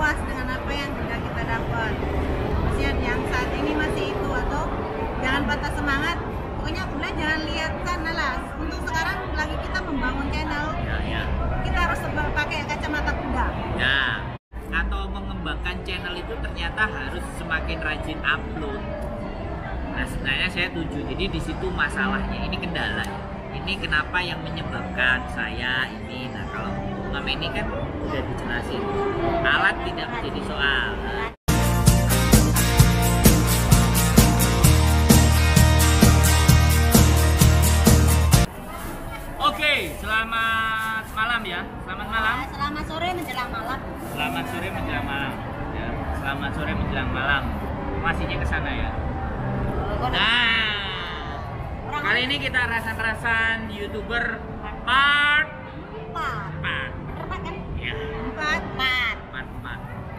puas dengan apa yang sudah kita dapat. Maksudnya yang saat ini masih itu, atau jangan patah semangat. Pokoknya udah jangan lihat sana lah. Untuk sekarang lagi kita membangun channel, kita harus pakai kacamata kuda. Ya, atau mengembangkan channel itu ternyata harus semakin rajin upload. Nah, sebenarnya saya setuju. Jadi di situ masalahnya, ini kendala. Ini kenapa yang menyebabkan saya ini. Nah, kalau Mama ini kan udah dijelasin, alat tidak menjadi soal. Oke, selamat malam ya. Selamat malam. Selamat sore menjelang malam. Selamat sore menjelang malam. Ya, selamat sore menjelang malam. Masihnya ke sana ya. Nah, kali ini kita rasan-rasan YouTuber part 4. Kan? Ya. 4.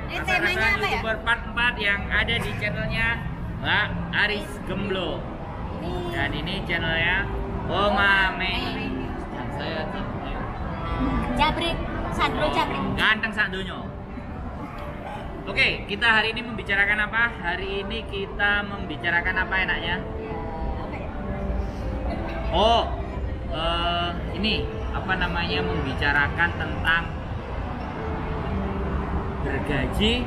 Ini temanya apa ya? YouTuber part 4 yang ada di channelnya Mbak Aris Gemblo. Dan ini channelnya Oma Mei. Dan saya Jabrik, Sandro Jabrik. Ganteng Sandonyo. Oke, kita hari ini membicarakan apa? Hari ini kita membicarakan apa enaknya? Oh, ini apa namanya, membicarakan tentang bergaji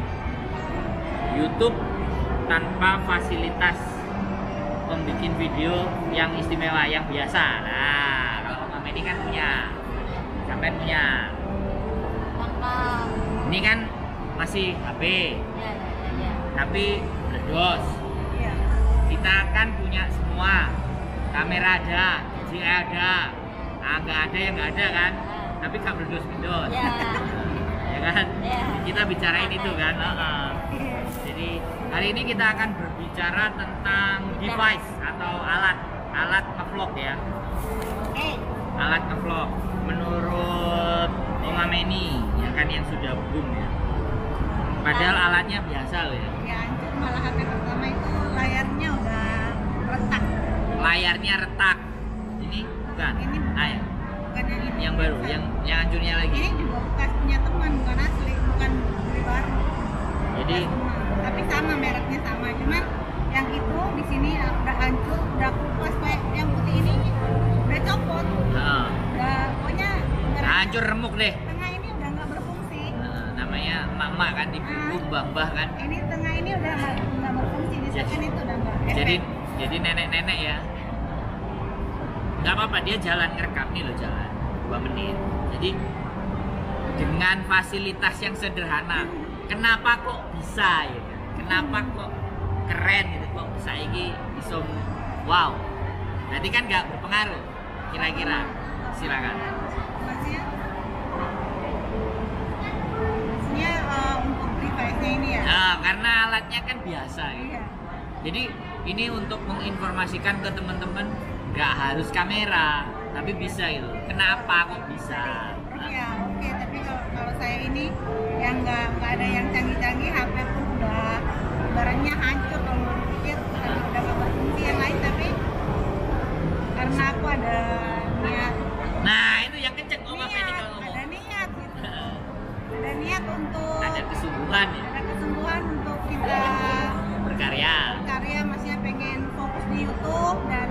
YouTube tanpa fasilitas pembikin video yang istimewa, yang biasa. Nah, kalau Mama ini kan punya, sampai punya. Ini kan masih HP, tapi berdos. Kita kan punya semua, kamera ada, DJ ada, nggak ada yang nggak ada kan, tapi nggak berdos-berdos. Ya kan? Kita bicarain itu kan. Jadi hari ini kita akan berbicara tentang device atau alat ngevlog ya. Alat ngevlog menurut Oma Meni, ya kan, yang sudah boom ya. Padahal alatnya biasa loh ya. Ya hancur, malah HP pertama itu layarnya udah retak. Layarnya retak. Ini bukan. Ini Ah, ya. bukan yang ini. Yang baru, yang hancurnya lagi. Ini juga bekas punya teman, bukan asli, bukan beli baru. Jadi Tapi sama, mereknya sama, cuma yang itu di sini udah hancur, udah kupas. Kayak yang putih ini udah copot, udah pokoknya hancur remuk deh. tengah ini udah nggak berfungsi. Namanya emak-emak kan, ibu-ibu, mbah-mbah kan. Ini tengah ini udah nggak berfungsi, di second itu udah nggak efek. Jadi nenek-nenek ya, nggak apa-apa, dia jalan ngerekam nih loh, jalan 2 menit. Jadi dengan fasilitas yang sederhana, kenapa kok bisa ya? Kenapa kok keren gitu, kok bisa ini bisa wow? Berarti kan nggak berpengaruh kira-kira. Silakan. Maksudnya untuk device-nya ini ya. Nah, karena alatnya kan biasa ya. Iya. Jadi ini untuk menginformasikan ke teman-teman, nggak harus kamera, tapi bisa gitu. Kenapa kok bisa? Iya, oke. Tapi kalau saya ini yang nggak ada yang canggih-canggih, HP pun udah barangnya hancur. Kalau pikir udah nggak berfungsi yang lain, tapi karena aku ada niat. Nah, itu yang kenceng Oma Meni kalau ngomong. Ada niat gitu. Ada niat untuk Ada kesungguhan ya. ada kesungguhan untuk kita Berkarya. maksudnya pengen fokus di YouTube dan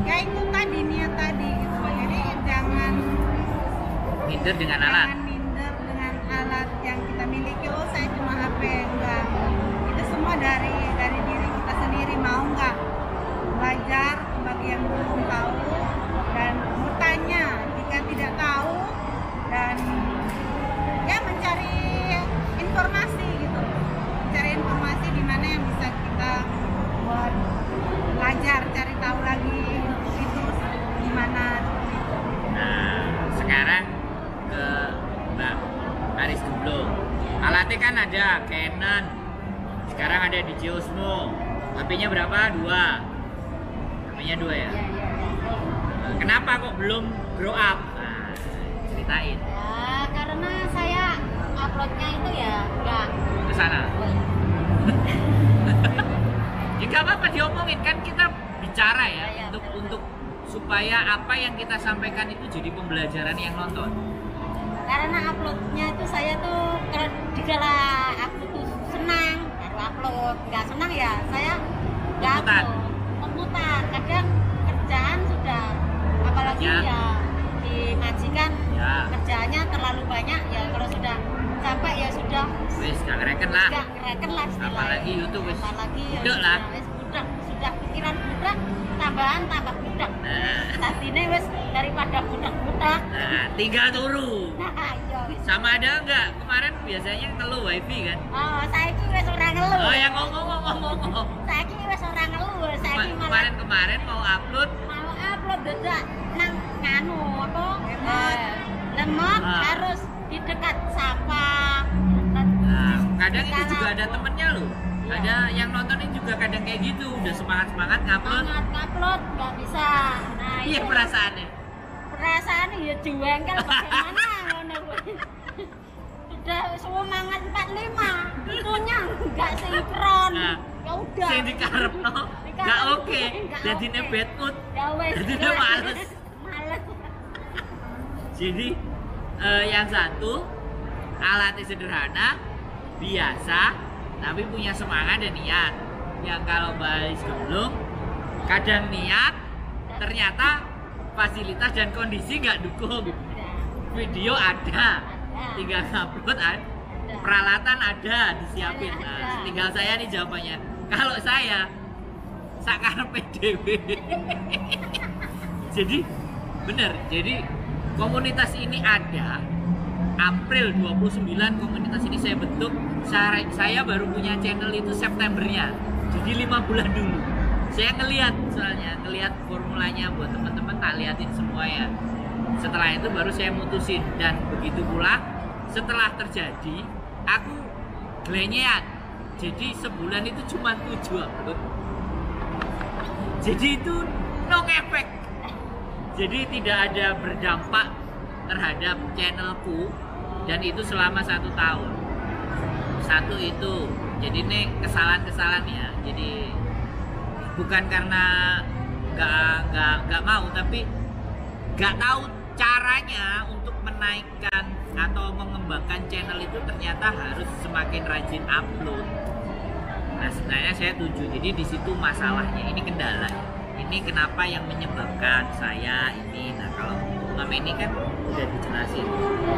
ya itu tadi, niat tadi gitu. Jadi jangan Minder dengan alat. minder dengan alat yang kita miliki. Oh, saya cuma HP, enggak. Itu semua dari diri kita sendiri. Mau nggak belajar bagi yang belum tahu dan bertanya jika tidak tahu, dan ya mencari informasi gitu, mencari informasi di mana yang bisa kita buat belajar, cari tahu lagi itu gimana. Nah, sekarang ke Mbak Aris Gemblo. Alatnya kan ada Canon, sekarang ada DJI Osmo. HP-nya berapa? 2. HP-nya 2 ya. Kenapa kok belum grow up? Nah, ceritain. Ya karena saya uploadnya itu ya nggak Ke sana. Jika apa-apa diomongin, kan kita bicara ya, untuk supaya apa yang kita sampaikan itu jadi pembelajaran yang nonton. karena karena uploadnya itu saya tuh kalau dikala aku tuh senang baru upload, nggak senang ya saya nggak upload. Komutan kadang kerjaan sudah apalagi ya di majikan kerjaannya terlalu banyak ya, kalau sudah capek ya sudah wis gak ngereken lah apalagi YouTube wis apalagi ya udah lah sudah pikiran budak tambahan tambah budak tatine wis daripada budak-budak tinggal turu iya wis. Sama ada enggak kemarin biasanya ngeluh wifi kan? Oh saiki wis ora ngeluh oh yang ngomong saiki wis ora ngeluh saiki malah kemarin mau upload dadak nang nganu apa lemot harus di dekat sampah kadang itu juga ada temennya loh. Ada yang nontonin juga kadang kayak gitu, udah semangat ngupload nggak bisa. Nah, iya perasaannya ya jengkel bagaimana ngono udah semangat 45 itunya nggak sinkron. Ya udah sing dikarepno nggak oke dadine bad mood dadine males. Jadi yang satu alatnya sederhana biasa tapi punya semangat dan niat. Yang kalau Balis gemblung kadang niat ternyata fasilitas dan kondisi nggak dukung. Video ada tinggal upload peralatan ada disiapin. Nah, tinggal saya nih jawabannya. Kalau saya sakarepe dhewe. Jadi bener, jadi komunitas ini ada April 29 komunitas ini saya bentuk. Saya baru punya channel itu Septembernya, jadi 5 bulan dulu. Saya ngelihat formulanya buat teman-teman, tak liatin semua ya. Setelah itu baru saya mutusin, dan begitu pula setelah terjadi aku glenyean. Jadi sebulan itu cuma 7 upload. Jadi itu no efek. Jadi tidak ada berdampak terhadap channelku, dan itu selama 1 tahun. Satu itu, jadi ini kesalahan ya. Jadi bukan karena nggak mau, tapi nggak tahu caranya untuk menaikkan atau mengembangkan channel itu ternyata harus semakin rajin upload. Nah sebenarnya saya setuju. Jadi di situ masalahnya, ini kendala. Ini kenapa yang menyebabkan saya ini. Nah kalau Mama ini kan udah dijelasin,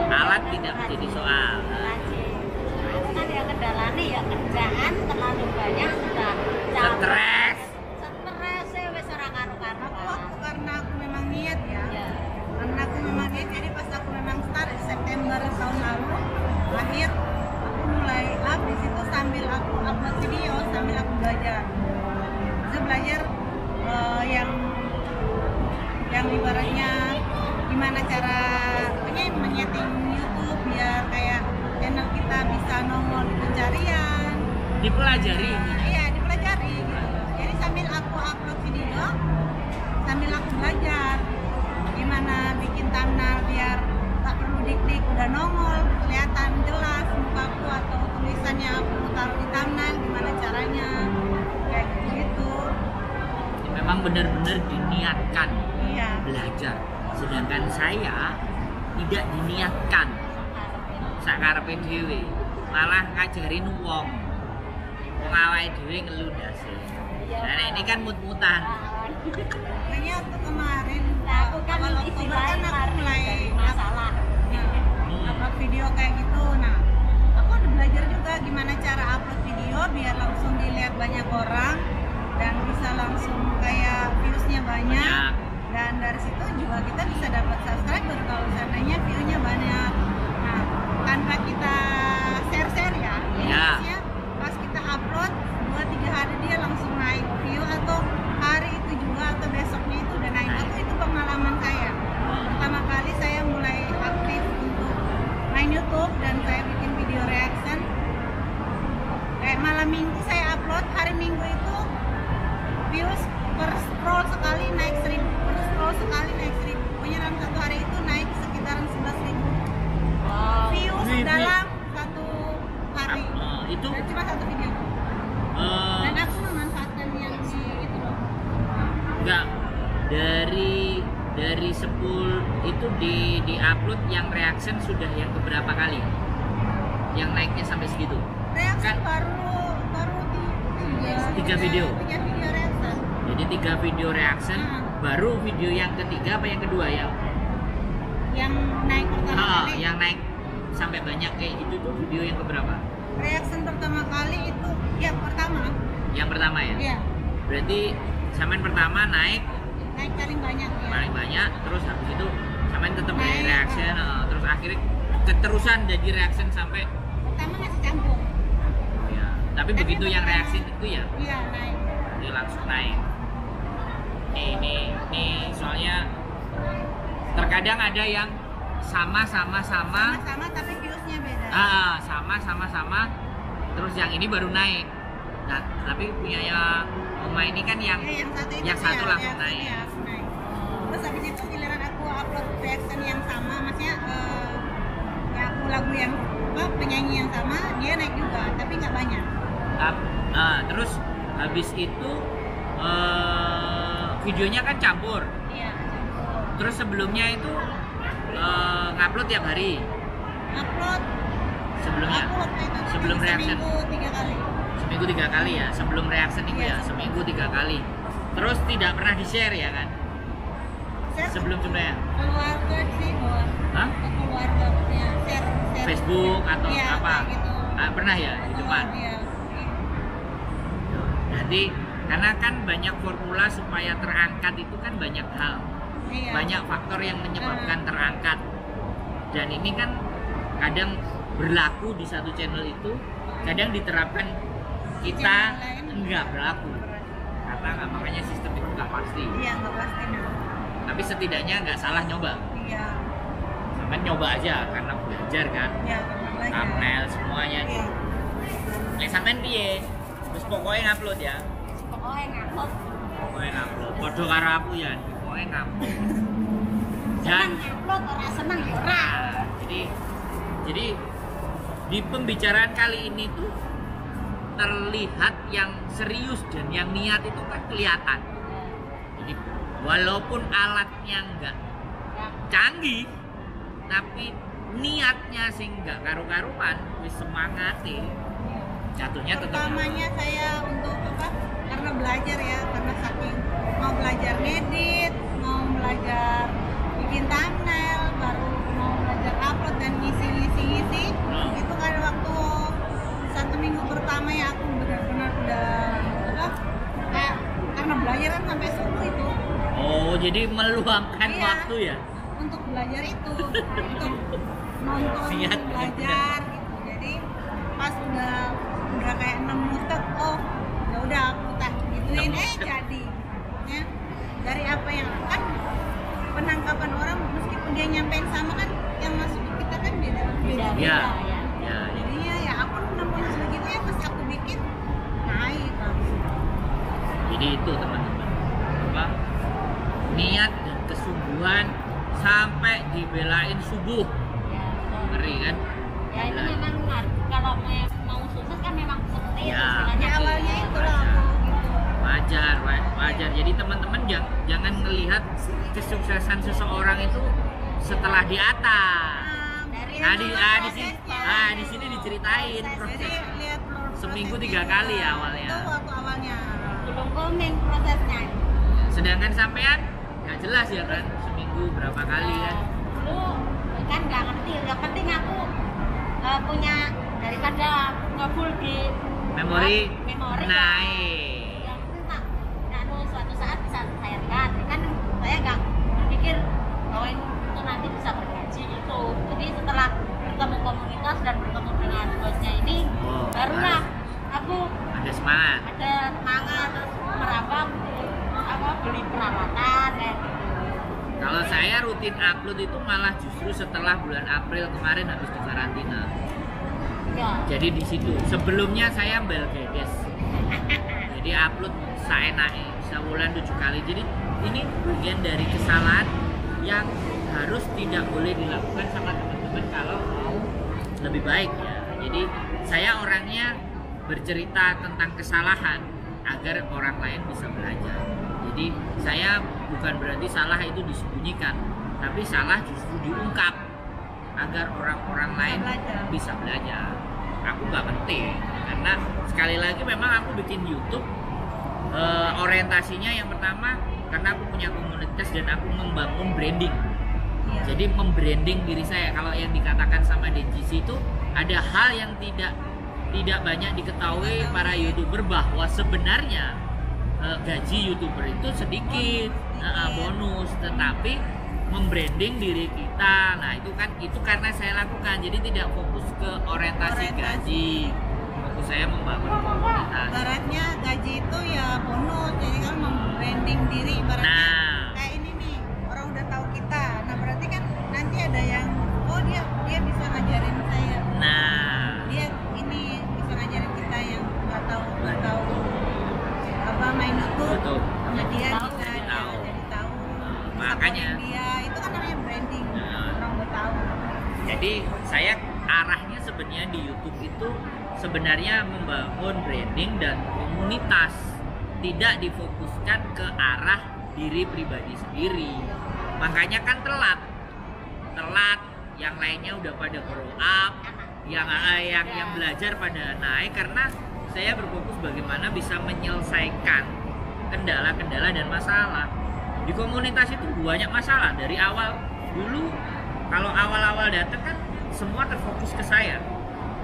alat tidak menjadi soal. Kan yang kendalanya ya kerjaan terlalu banyak, sudah stres ya wes orang karo-karo. Aku karena aku memang niat ya. Karena aku memang niat, jadi pas aku memang start September tahun lalu akhir aku mulai up di situ sambil aku upload video sambil aku belajar. Saya belajar yang ibaratnya gimana cara menyeting YouTube biar kayak channel kita bisa nongol di pencarian. Dipelajari. Iya, dipelajari gitu. Jadi sambil aku upload video, sambil aku belajar gimana bikin thumbnail biar tak perlu dik-dik, udah nongol, kelihatan jelas mukaku atau tulisannya aku taruh di thumbnail, gimana caranya, kayak gitu. Memang benar-benar diniatkan belajar. Sedangkan saya tidak diniatkan. Sakarepe dhewe, malah ngajarin wong awake dhewe ngeluh ndase. Nah ini kan mut-mutan. Kayaknya waktu kemarin aku kan awal Oktober kan aku mulai masalah upload video kayak gitu. Nah aku udah belajar juga gimana cara upload video biar langsung dilihat banyak orang dan bisa langsung kayak viewsnya banyak. Dan dari situ juga kita bisa dapat subscriber kalau seandainya view-nya banyak. Nah, tanpa kita share-share ya, biasanya pas kita upload 2-3 hari dia langsung naik view, atau hari itu juga atau besoknya itu udah naik. Itu pengalaman saya. Pertama kali saya mulai aktif untuk main YouTube dan saya bikin video reaction. Kayak malam minggu saya upload, hari minggu itu views per scroll sekali naik 1000, per scroll sekali naik 1000. Pokoknya dalam satu hari itu naik sekitaran 11.000 views dalam satu hari. Itu dan cuma satu video. Dan aku memanfaatkan yang di itu loh. Enggak, dari 10 itu itu di upload yang reaction sudah yang keberapa kali? Yang naiknya sampai segitu? Reaction Kan baru di 3 video. 3 video reaction. Jadi 3 video reaction, baru video yang ketiga apa yang kedua ya? Yang naik pertama kali. Yang naik sampai banyak kayak gitu tuh video yang keberapa? Reaction pertama kali itu yang pertama. Yang pertama ya? Iya. Berarti sampean pertama naik Paling banyak ya. paling banyak, terus habis itu sampean tetap dari Naik. reaction, terus akhirnya keterusan jadi reaction sampai Pertama masih campur. ya. Tapi begitu yang reaction itu ya, Iya, naik. dia langsung naik. Nih soalnya terkadang ada yang sama-sama Sama-sama tapi viewsnya beda. sama terus yang ini baru naik. Nah, tapi punya ya Oma ini kan yang Yang satu itu langsung ya, naik. ya, langsung naik. Terus habis itu giliran aku upload reaction yang sama, maksudnya ya aku lagu yang penyanyi yang sama, dia naik juga, tapi nggak banyak. Terus habis itu videonya kan campur. Iya. Terus sebelumnya itu ngupload tiap hari. Upload Sebelumnya aku waktu itu sebelum reaction. Seminggu 3 kali. Seminggu 3 kali ya, sebelum reaction itu Iya, ya, seminggu 3 kali. Terus tidak pernah di-share ya kan? Share Sebelumnya keluarga sih, bahwa Hah? ke keluarga ya, share Facebook atau Iya, apa? kayak gitu. Pernah ya di depan? Iya. Jadi karena kan banyak formula supaya terangkat itu kan banyak hal. Iya. Banyak faktor yang menyebabkan terangkat. Dan ini kan kadang berlaku di satu channel itu, kadang diterapkan kita Channel lain. enggak berlaku. Karena makanya sistem itu nggak pasti. Iya, nggak pasti. Nah. Tapi setidaknya nggak salah nyoba. Iya. Sampai nyoba aja karena belajar kan. Iya, benar lagi. Thumbnail semuanya. Iya. Nek sampean piye? Terus pokoknya ngupload ya. Pokoknya ngupload. Pokoknya ngupload. Padha karo aku ya. Pokoknya ngupload. Senang Dan ngupload, orang senang ya ora. jadi di pembicaraan kali ini tuh terlihat yang serius dan yang niat itu kan kelihatan. Jadi walaupun alatnya enggak Ya. canggih, tapi niatnya sih enggak karu-karuan, wis semangate. Jatuhnya tetap Pertamanya saya untuk apa? Karena belajar ya, karena saking mau belajar ngedit, mau belajar bikin thumbnail, baru mau belajar upload dan ngisi. Itu kan waktu 1 minggu pertama ya aku benar-benar udah apa? Kayak karena belajar kan sampai subuh itu. Oh, jadi meluangkan Iya. waktu ya. Untuk belajar itu, untuk nonton, Niat, belajar gitu. Jadi pas udah kayak nemu tek, oh ya udah aku tak gituin jadi ya dari apa yang kan penangkapan orang meskipun dia nyampein sama kan yang masuk ke kita kan beda. Ya. Ya. Ya. Jadinya ya aku nemuin segitu ya pas aku bikin naik langsung. Jadi itu teman-teman, apa niat dan kesungguhan sampai dibelain subuh, Ya, betul. ngeri kan? Ya itu memang kalau mau sukses kan memang seperti itu Ya. istilahnya. Ya awalnya itulah aku gitu. Wajar. Jadi teman-teman jangan melihat kesuksesan seseorang itu setelah di atas. Dari Nah di prosesnya. sini diceritain Jadi proses lihat seminggu prosesnya 3 kali ya juga. awalnya. Itu waktu awalnya. Belum booming prosesnya. Sedangkan sampean nggak jelas ya kan seminggu berapa kali kan? Dulu kan nggak ngerti. Yang penting aku punya daripada ngefull di Memori memori naik. yang penting suatu saat bisa saya lihat kan saya nggak berpikir bahwa itu nanti bisa bergaji gitu. Jadi setelah bertemu komunitas dan bertemu dengan bosnya ini Oh, barulah aku Ada semangat. ada semangat terus merambah apa beli peralatan kayak gitu. Kalau saya rutin upload itu malah justru setelah bulan April kemarin habis di karantina. Ya. Jadi di situ sebelumnya saya belgedes. Jadi upload saenake sebulan 7 kali. Jadi ini bagian dari kesalahan yang harus tidak boleh dilakukan sama teman-teman kalau mau lebih baik ya. Jadi saya orangnya bercerita tentang kesalahan agar orang lain bisa belajar. Jadi saya bukan berarti salah itu disembunyikan, tapi salah justru diungkap agar orang-orang lain bisa belajar. Aku nggak penting karena sekali lagi memang aku bikin YouTube orientasinya yang pertama karena aku punya komunitas dan aku membangun branding. Jadi membranding diri saya. Kalau yang dikatakan sama Denjisi itu ada hal yang tidak banyak diketahui para YouTuber bahwa sebenarnya gaji YouTuber itu sedikit bonus, tetapi membranding diri kita. Nah, itu karena saya lakukan. Jadi tidak fokus ke orientasi gaji. Fokus saya membangun komunitas. Ibaratnya gaji itu ya bonus. Jadi kan membranding diri ibaratnya kayak ini nih, orang udah tahu kita. Nah, berarti kan nanti ada yang dia bisa ngajarin saya. Nah, dia ini bisa ngajarin kita yang nggak tahu apa main YouTube. betul. Sama dia Tahu, kita jadi tahu. jadi tahu. Makanya Dia itu kan namanya branding. Orang udah tahu. jadi saya arahnya sebenarnya di YouTube itu sebenarnya membangun branding dan komunitas, tidak difokuskan ke arah diri pribadi sendiri. Makanya kan telat, yang lainnya udah pada grow up, yang belajar pada naik karena saya berfokus bagaimana bisa menyelesaikan kendala-kendala dan masalah. Di komunitas itu banyak masalah dari awal. Dulu kalau awal-awal datang kan semua terfokus ke saya,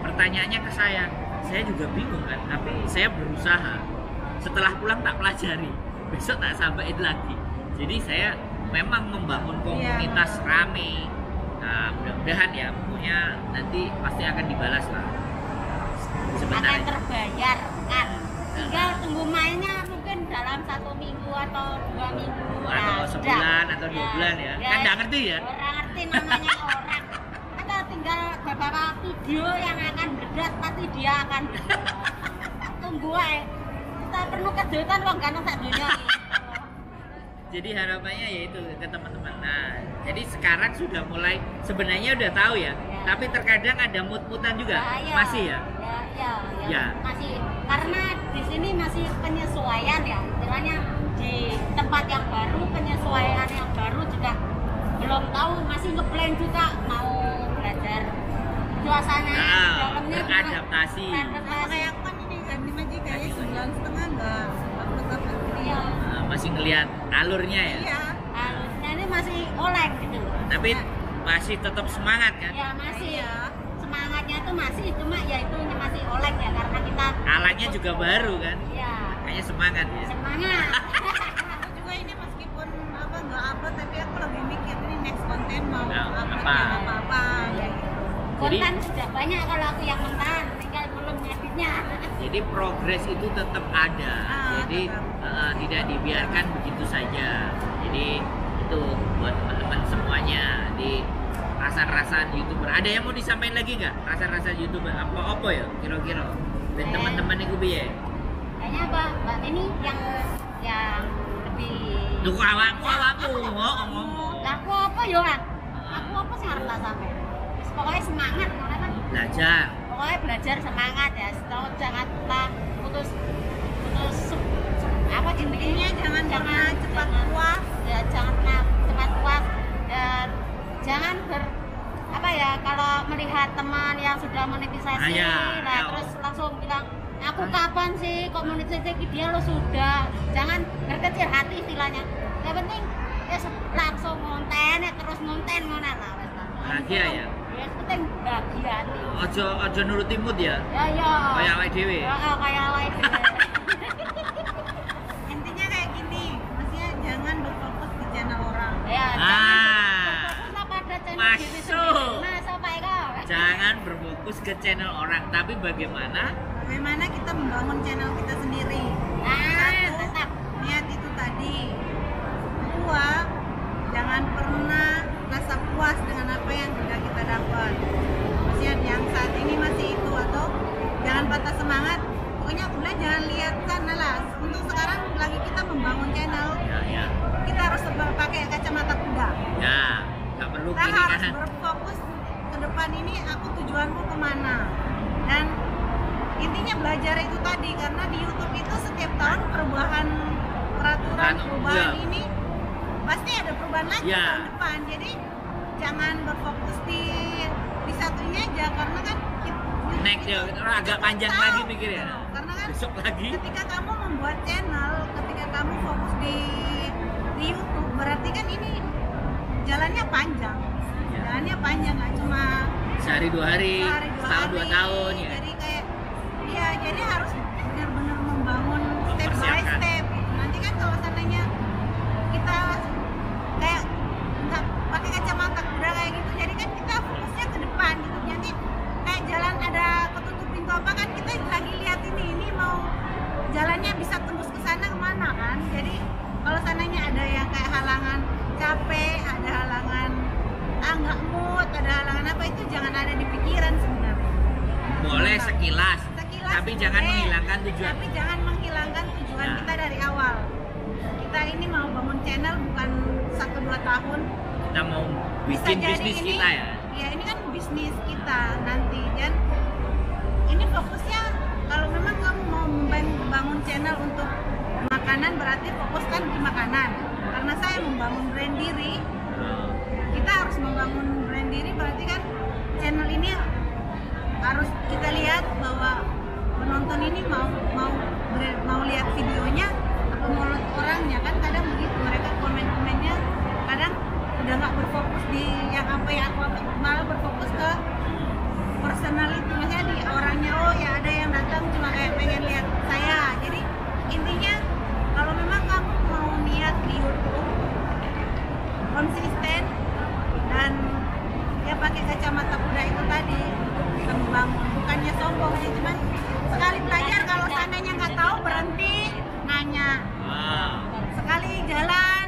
pertanyaannya ke saya juga bingung kan, tapi saya berusaha. Setelah pulang tak pelajari, besok tak sampaikan lagi. Jadi saya memang membangun komunitas rame. Nah, mudah-mudahan ya, pokoknya nanti pasti akan dibalas lah. Sebentar akan aja. terbayar kan. Tinggal tunggu mainnya mungkin dalam 1 minggu atau 2 minggu Atau sebulan atau 2 bulan ya. Kan nggak ngerti ya. Orang ngerti namanya orang. Atau tinggal beberapa video yang akan berat pasti dia akan tunggu aja. Kita perlu kejutan wong kan sak dunia. Jadi harapannya yaitu ke teman-teman. Nah, jadi sekarang sudah mulai sebenarnya udah tahu ya. Tapi terkadang ada mut-mutan juga. Masih ya? Ya. Masih karena di sini masih penyesuaian ya. Istilahnya di tempat yang baru, penyesuaian yang baru juga belum tahu, masih ngeplan juga mau belajar suasana dalamnya juga. Beradaptasi. Kayak aku kan ini ganti Majikanya 9,5 enggak upload Iya. Masih ngelihat alurnya ya. Iya. Harusnya ini masih oleng gitu. Tapi masih tetap semangat kan? Ya masih Iya. semangatnya tuh masih, cuma ya itu masih oleng ya karena kita Alatnya juga baru kan? ya Kayaknya semangat ya. semangat. Aku juga ini meskipun nggak upload tapi aku lagi mikir ini next konten mau Nah, upload apa? yang apa ya gitu. Konten sudah banyak kalau aku yang mentah, tinggal belum editnya. Jadi progres itu tetap ada. Jadi tidak dibiarkan begitu saja. Jadi itu buat teman-teman semuanya di rasa-rasa YouTuber. Ada yang mau disampaikan lagi nggak? Rasa-rasa YouTuber apa ya kira-kira? Dan teman-teman itu piye? Kayaknya Mbak ini yang lebih. Duh awakmu ngomong. Lah aku apa yo kan? Aku apa sih harus tak sampai? Pokoknya semangat kan. Belajar. Pokoknya belajar semangat ya. Jangan putus apa intinya jangan cepat puas ya, jangan pernah cepat puas dan jangan kalau melihat teman yang sudah monetisasi terus langsung bilang aku kapan sih kok monetisasi, dia lo sudah, jangan berkecil hati istilahnya. Yang penting ya langsung ngonten ya, terus ngonten lah bahagia ya. Ya penting bahagia hati. Ojo nuruti mood ya. Ya. Kayak awake dhewe. Kayak awake dhewe. Intinya kayak gini, maksudnya jangan berfokus di channel orang. Ya, Masuk. Pak Eko. Jangan berfokus ke channel orang, tapi bagaimana kita membangun channel kita sendiri. Tetap Niat itu tadi. Kedua, jangan pernah rasa puas dengan apa yang sudah kita dapat. Maksudnya yang saat ini masih itu, atau jangan patah semangat. Pokoknya udah jangan lihat sana lah. Untuk sekarang lagi kita membangun channel, ya kita harus pakai kacamata kuda. nggak perlu Kita kiri harus kanan. berfokus ke depan ini, aku tujuanku kemana. Dan intinya belajar itu tadi, karena di YouTube itu setiap tahun perubahan peraturan, perubahan ini pasti ada perubahan lagi tahun depan. Jadi jangan berfokus di satunya aja, karena kan next ya agak panjang lagi pikir ya. Karena kan besok lagi ketika kamu membuat channel, ketika kamu fokus di YouTube, berarti kan ini jalannya panjang. Jalannya panjang, nggak cuma sehari 2 hari, setahun 2 tahun ya. Jadi kayak jadi harus benar-benar membangun step by step. Nanti kan kalau seandainya kita kayak nggak pakai kacamata kuda kayak gitu, jadi kan kita fokusnya ke depan gitu. Jadi kayak jalan ada ketutup pintu apa kan, kita lagi lihat ini mau jalannya bisa tembus ke sana kemana kan. Jadi kalau seandainya ada yang kayak halangan capek, ada halangan nggak mood, ada halangan apa, itu jangan ada di pikiran sebenarnya. Boleh sekilas tapi boleh, jangan menghilangkan tujuan. Tapi jangan menghilangkan tujuan kita dari awal. Kita ini mau bangun channel bukan 1-2 tahun. Kita mau bikin bisnis ini, kita ya. Ya ini kan bisnis kita nanti, dan ini fokusnya kalau memang kamu mau membangun channel untuk makanan, berarti fokuskan di makanan. Karena saya membangun brand diri, kita harus membangun brand diri, berarti kan channel ini harus kita lihat bahwa penonton ini mau lihat videonya atau mau lihat orangnya. Kan kadang begitu, mereka komen-komennya kadang udah nggak berfokus di yang apa yang aku, malah berfokus ke personal itu, maksudnya di orangnya. Oh ya, ada yang datang cuma kayak pengen lihat saya. Jadi intinya kalau memang kamu mau niat di YouTube konsisten dan ya pakai kacamata kuda itu tadi untuk bisa membangun, bukannya sombong ya, cuman sekali belajar. Kalau seandainya nggak tahu, berhenti nanya. Sekali jalan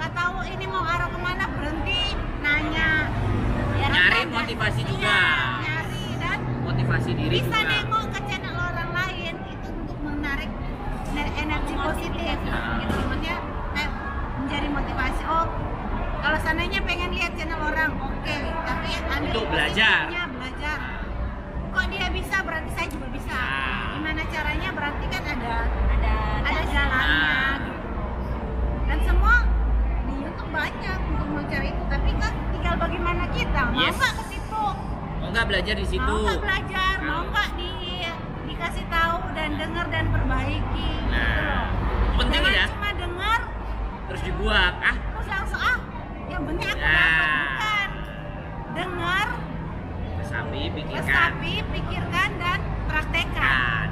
nggak tahu ini mau arah kemana, berhenti nanya. Ya, nyari motivasi juga. Nyari dan motivasi diri bisa juga. nengok ke channel orang lain itu untuk menarik energi positif gitu. Maksudnya menjadi motivasi. Oh, kalau seandainya pengen lihat channel orang, oke, tapi ambil untuk belajar. Kok dia bisa, berarti saya juga bisa. Gimana caranya, berarti kan ada jalannya gitu. Dan semua di YouTube banyak untuk mencari itu, tapi kan tinggal bagaimana kita mau nggak ke situ, mau nggak belajar di situ, mau nggak belajar, mau nggak dikasih tahu dan dengar dan perbaiki. Penting jangan ya, cuma dengar terus dibuang terus langsung yang penting aku dapat, bukan dengar, resapi, pikirkan dan praktekkan.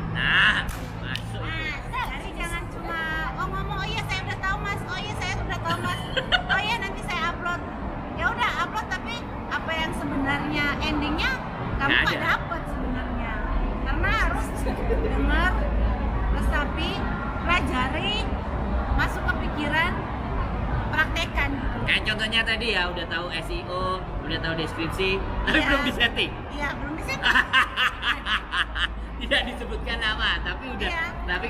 Masuk. Jadi jangan cuma ngomong, oh iya saya udah tahu mas, oh iya saya udah tahu mas, oh iya nanti saya upload. Ya udah upload, tapi apa yang sebenarnya endingnya kamu nggak dapet sebenarnya, karena harus dengar, resapi, pelajari, masuk ke pikiran, praktekkan gitu. Kayak contohnya tadi ya, udah tahu SEO, udah tahu deskripsi, tapi belum disetting. Iya, belum disetting. Tidak disebutkan nama, tapi udah, tapi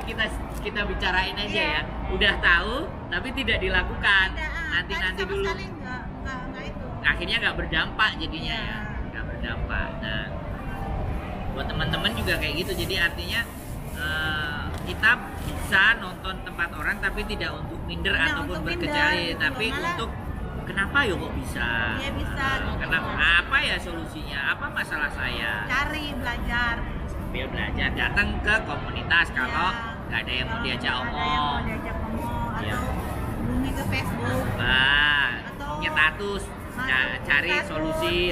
kita bicarain aja ya. Udah tahu, tapi tidak dilakukan. Nanti dulu. Enggak itu. Akhirnya nggak berdampak jadinya ya, nggak berdampak. Nah, buat teman-teman juga kayak gitu. Jadi artinya kita bisa nonton tempat orang, tapi tidak untuk minder ataupun berkecari, tapi untuk kenapa ya kok bisa? Iya bisa. Kenapa? Apa ya solusinya? Apa masalah saya? Cari, belajar. Sambil belajar, datang ke komunitas kalau nggak ada yang mau diajak omong. Atau hubungi ke Facebook. Atau status, cari solusi,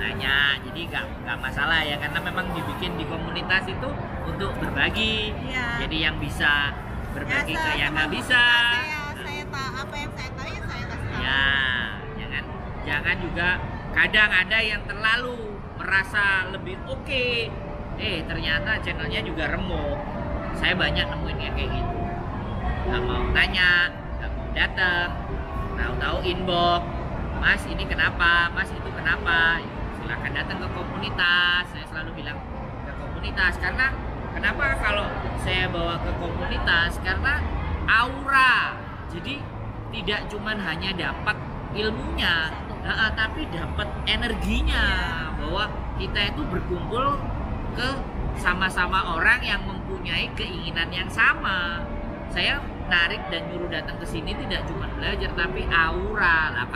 nanya. Jadi nggak masalah ya, karena memang dibikin di komunitas itu untuk berbagi. Jadi yang bisa berbagi ke yang nggak bisa. Saya tahu apa yang saya tahu, ya saya kasih tahu. Ya, jangan juga kadang ada yang terlalu merasa lebih oke. Ternyata channelnya juga remuk. Saya banyak nemuin yang kayak gitu. Nggak mau tanya, nggak mau datang, tahu-tahu inbox, mas ini kenapa, mas itu kenapa. Silakan datang ke komunitas. Saya selalu bilang ke komunitas, karena kenapa kalau saya bawa ke komunitas, karena aura. Jadi tidak cuman hanya dapat ilmunya, tapi dapat energinya, bahwa kita itu berkumpul ke sama-sama orang yang mempunyai keinginan yang sama. Saya narik dan nyuruh datang ke sini tidak cuma belajar tapi aura. Lah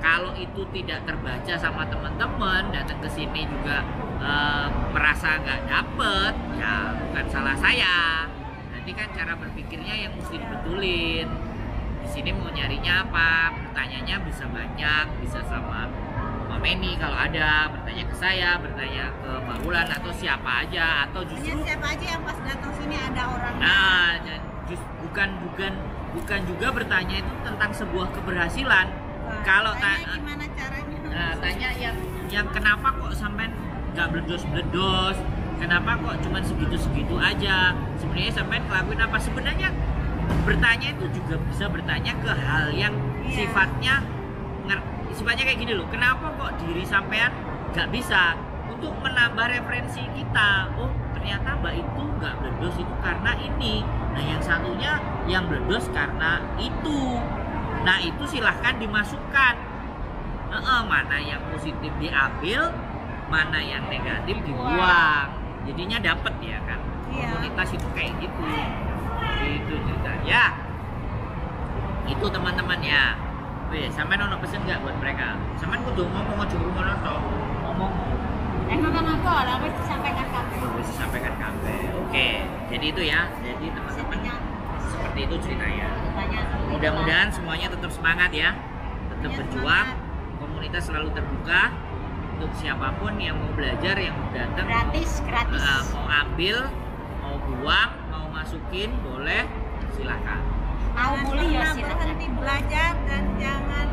kalau itu tidak terbaca sama teman-teman, datang ke sini juga merasa nggak dapet, ya bukan salah saya. Nanti kan cara berpikirnya yang mesti dibetulin. Di sini mau nyarinya apa? Bertanyanya bisa banyak, bisa sama Mbak Meni kalau ada, bertanya ke saya, bertanya ke Mbak Wulan atau siapa aja, atau justru siapa aja yang pas datang sini ada orangnya. Nah, bukan juga bertanya itu tentang sebuah keberhasilan. Kalau gimana caranya? Nah, tanya yang kenapa kok sampai nggak bledos-bledos, kenapa kok cuma segitu-segitu aja, sebenarnya sampai ngelakuin apa. Sebenarnya bertanya itu juga bisa bertanya ke hal yang sifatnya kayak gini loh, kenapa kok diri sampean nggak bisa, untuk menambah referensi kita. Oh ternyata mbak itu nggak bledos itu karena ini, nah yang satunya yang bledos karena itu. Nah itu silahkan dimasukkan, mana yang positif diambil, mana yang negatif dibuang, jadinya dapet ya kan. Komunitas itu kayak gitu, itu ceritanya. Itu teman-teman ya. Wih, sampai nono pesen nggak buat mereka? Sampai kudu ngomong aja rumah nono, ngomong. Ngomong apa? Lah wis disampaikan kabeh. Wis disampaikan kabeh. Oke, jadi itu ya. Jadi teman-teman seperti itu ceritanya. Mudah-mudahan semuanya tetap semangat ya, tetap berjuang. Komunitas selalu terbuka untuk siapapun yang mau belajar, yang mau datang, gratis. Mau ambil, mau buang, mau masukin, boleh, silahkan. Mau mulai ya silakan. Berhenti belajar dan jangan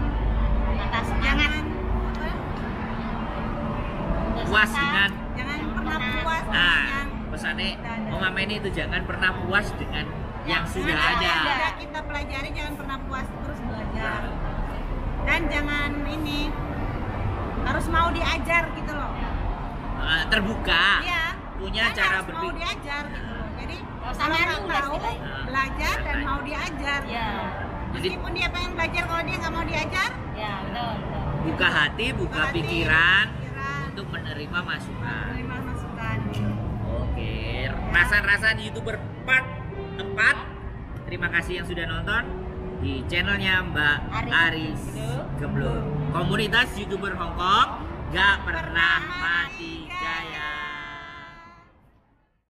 puas dengan jangan pernah puas. Pesannya Mama Meni itu jangan pernah puas dengan yang sudah ada. Kita pelajari, jangan pernah puas, terus belajar. Dan jangan ini harus mau diajar gitu loh. Terbuka. Iya. Punya cara berpikir. Mau diajar gitu loh. Jadi sama tahu belajar dan mau diajar. Ya. Meskipun dia pengen belajar, kalau dia nggak mau diajar. Ya betul. Buka hati, buka pikiran untuk menerima masukan. Oke, rasan-rasan YouTuber part 4. Terima kasih yang sudah nonton di channelnya Mbak Aris Gemblung. Komunitas YouTuber Hongkong gak pernah mati jaya.